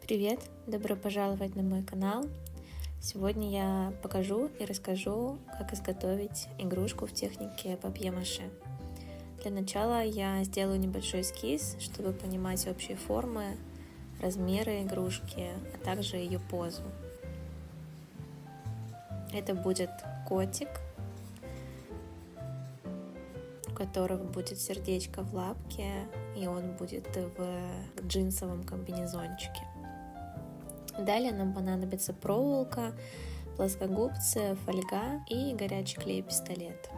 Привет! Добро пожаловать на мой канал! Сегодня я покажу и расскажу, как изготовить игрушку в технике папье-маше. Для начала я сделаю небольшой эскиз, чтобы понимать общие формы, размеры игрушки, а также ее позу. Это будет котик, у которого будет сердечко в лапке, и он будет в джинсовом комбинезончике. Далее нам понадобится проволока, плоскогубцы, фольга и горячий клей-пистолет.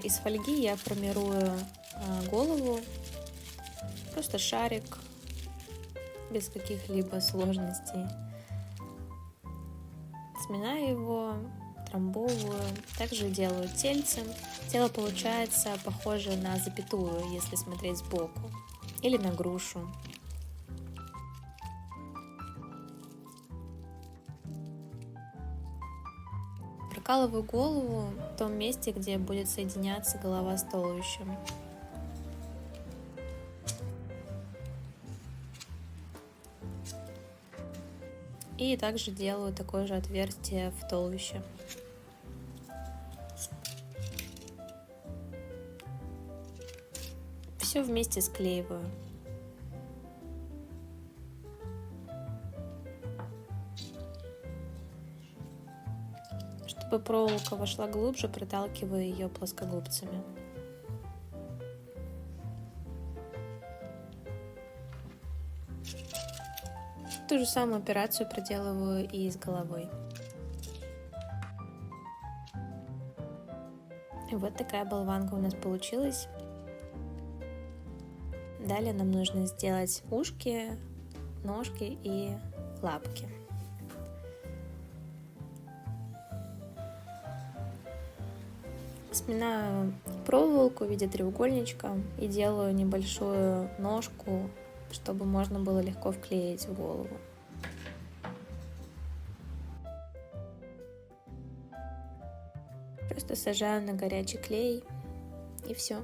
Из фольги я формирую голову, просто шарик, без каких-либо сложностей. Сминаю его, трамбовываю, также делаю тельце. Тело получается похоже на запятую, если смотреть сбоку, или на грушу. Прокалываю голову в том месте, где будет соединяться голова с туловищем. И также делаю такое же отверстие в туловище. Все вместе склеиваю. Чтобы проволока вошла глубже, проталкиваю ее плоскогубцами. Ту же самую операцию проделываю и с головой. И вот такая болванка у нас получилась. Далее нам нужно сделать ушки, ножки и лапки. Сминаю проволоку в виде треугольничка и делаю небольшую ножку, чтобы можно было легко вклеить в голову. Просто сажаю на горячий клей и все.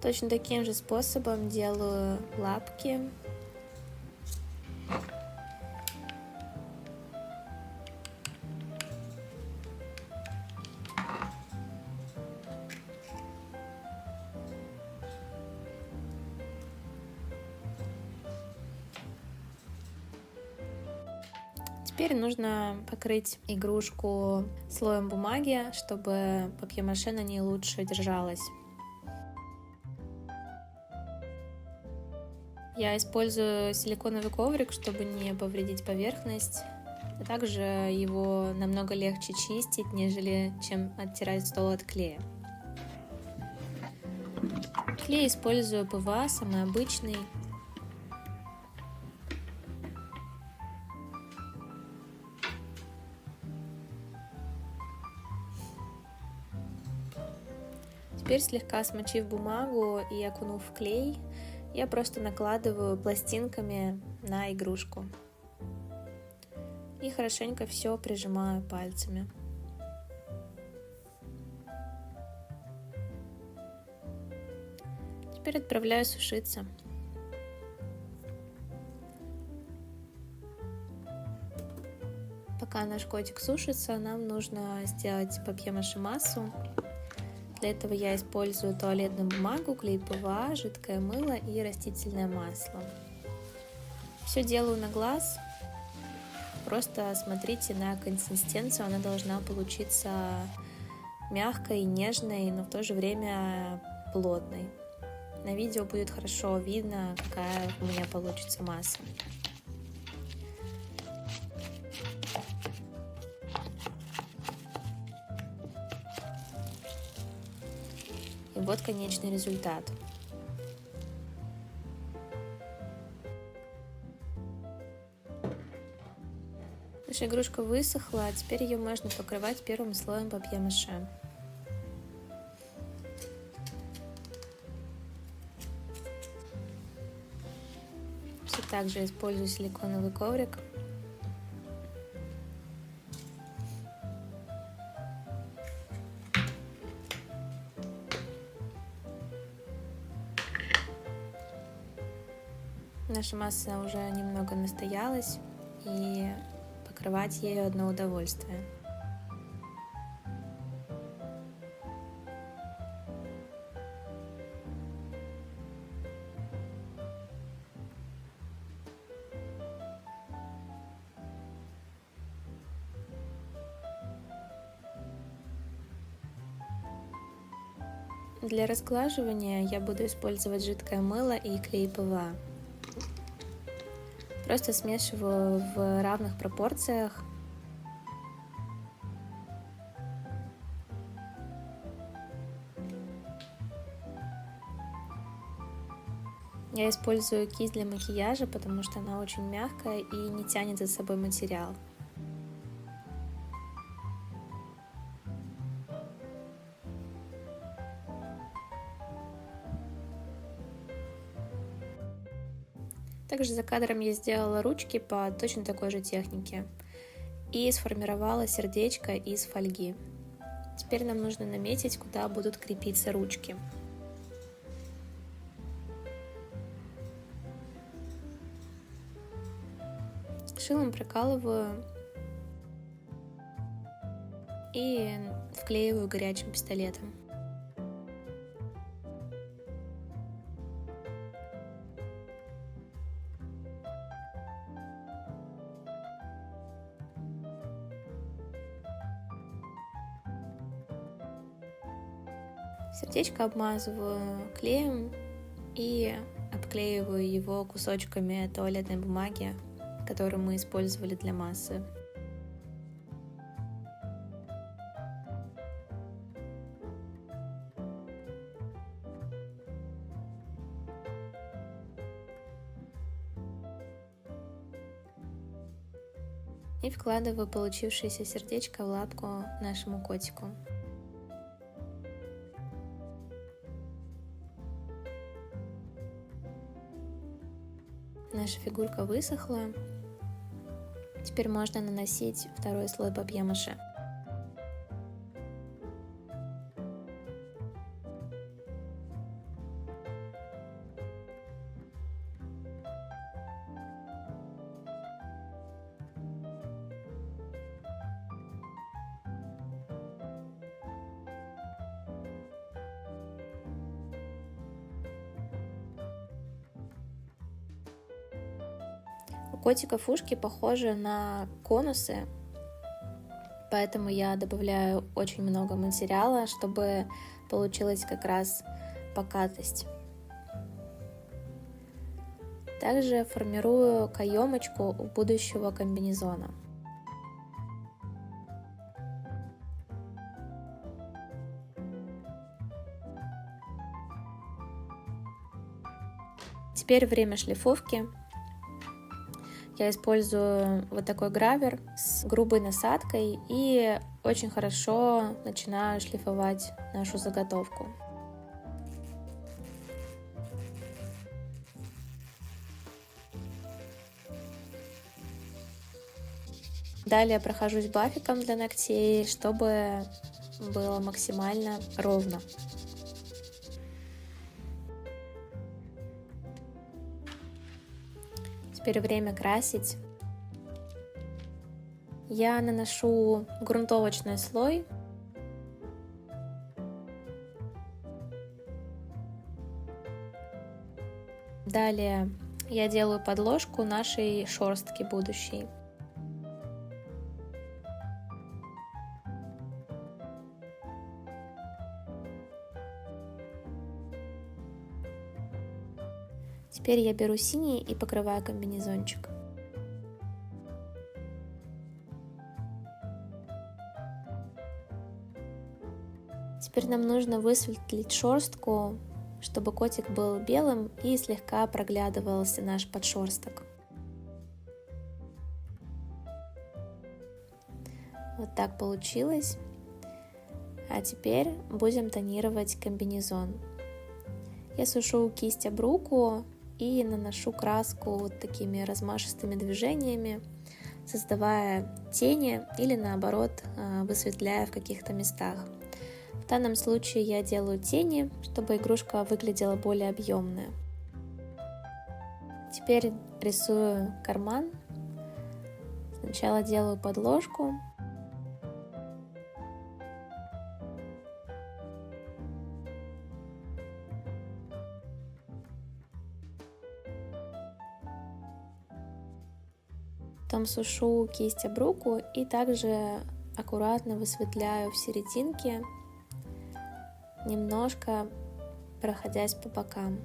Точно таким же способом делаю лапки. Теперь нужно покрыть игрушку слоем бумаги, чтобы папье-маше на ней лучше держалось. Я использую силиконовый коврик, чтобы не повредить поверхность. А также его намного легче чистить, нежели чем оттирать стол от клея. Клей использую ПВА, самый обычный. Теперь, слегка смочив бумагу и окунув в клей, я просто накладываю пластинками на игрушку и хорошенько все прижимаю пальцами. Теперь отправляю сушиться. Пока наш котик сушится, нам нужно сделать папье-маше массу. Для этого я использую туалетную бумагу, клей ПВА, жидкое мыло и растительное масло. Все делаю на глаз. Просто смотрите на консистенцию, она должна получиться мягкой и нежной, но в то же время плотной. На видео будет хорошо видно, какая у меня получится масса. И вот конечный результат. Наша игрушка высохла, а теперь ее можно покрывать первым слоем папье-маше. Все так же использую силиконовый коврик. Наша масса уже немного настоялась, и покрывать ею одно удовольствие. Для разглаживания я буду использовать жидкое мыло и клей ПВА. Просто смешиваю в равных пропорциях. Я использую кисть для макияжа, потому что она очень мягкая и не тянет за собой материал. Также за кадром я сделала ручки по точно такой же технике и сформировала сердечко из фольги. Теперь нам нужно наметить, куда будут крепиться ручки. Шилом прокалываю и вклеиваю горячим пистолетом. Сердечко обмазываю клеем и обклеиваю его кусочками туалетной бумаги, которую мы использовали для массы. И вкладываю получившееся сердечко в лапку нашему котику. Наша фигурка высохла. Теперь можно наносить второй слой папье-маше. У котиков ушки похожи на конусы, поэтому я добавляю очень много материала, чтобы получилась как раз покатость. Также формирую каемочку у будущего комбинезона. Теперь время шлифовки. Я использую вот такой гравер с грубой насадкой и очень хорошо начинаю шлифовать нашу заготовку. Далее прохожусь бафиком для ногтей, чтобы было максимально ровно. Теперь время красить. Я наношу грунтовочный слой. Далее я делаю подложку нашей шерстки будущей. Теперь я беру синий и покрываю комбинезончик. Теперь нам нужно высветлить шерстку, чтобы котик был белым и слегка проглядывался наш подшерсток. так получилось. А теперь будем тонировать комбинезон. Я сушу кисть об руку и наношу краску вот такими размашистыми движениями, создавая тени или наоборот высветляя в каких-то местах. В данном случае я делаю тени, чтобы игрушка выглядела более объемная. Теперь рисую карман. Сначала делаю подложку. Потом сушу кисть об руку и также аккуратно высветляю в серединке, немножко проходясь по бокам.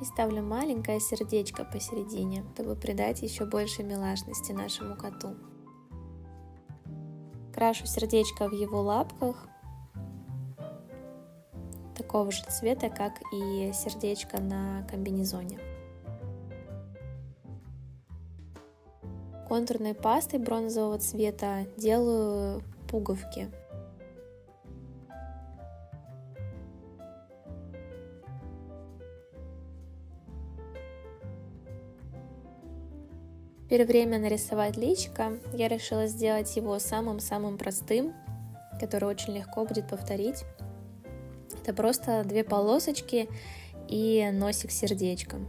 И ставлю маленькое сердечко посередине, чтобы придать еще больше милашности нашему коту. Крашу сердечко в его лапках, такого же цвета, как и сердечко на комбинезоне. Контурной пастой бронзового цвета делаю пуговки. Теперь время нарисовать личико. Я решила сделать его самым-самым простым, который очень легко будет повторить. Это просто 2 полосочки и носик с сердечком.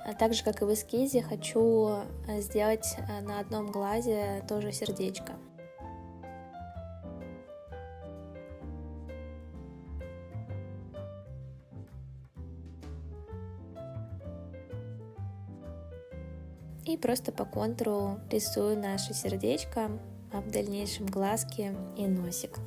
А также, как и в эскизе, хочу сделать на одном глазе тоже сердечко. И просто по контуру рисую наше сердечко, а в дальнейшем глазки и носик.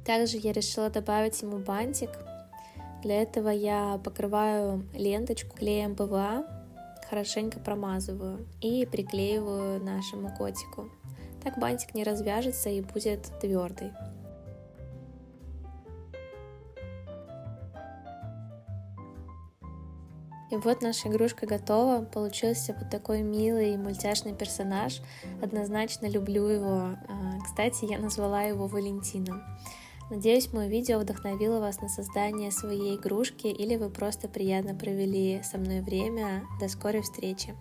Также я решила добавить ему бантик. Для этого я покрываю ленточку клеем ПВА, хорошенько промазываю и приклеиваю нашему котику. Так бантик не развяжется и будет твердый. И вот наша игрушка готова. Получился вот такой милый мультяшный персонаж. Однозначно люблю его. Кстати, я назвала его Валентином. Надеюсь, мое видео вдохновило вас на создание своей игрушки или вы просто приятно провели со мной время. До скорой встречи!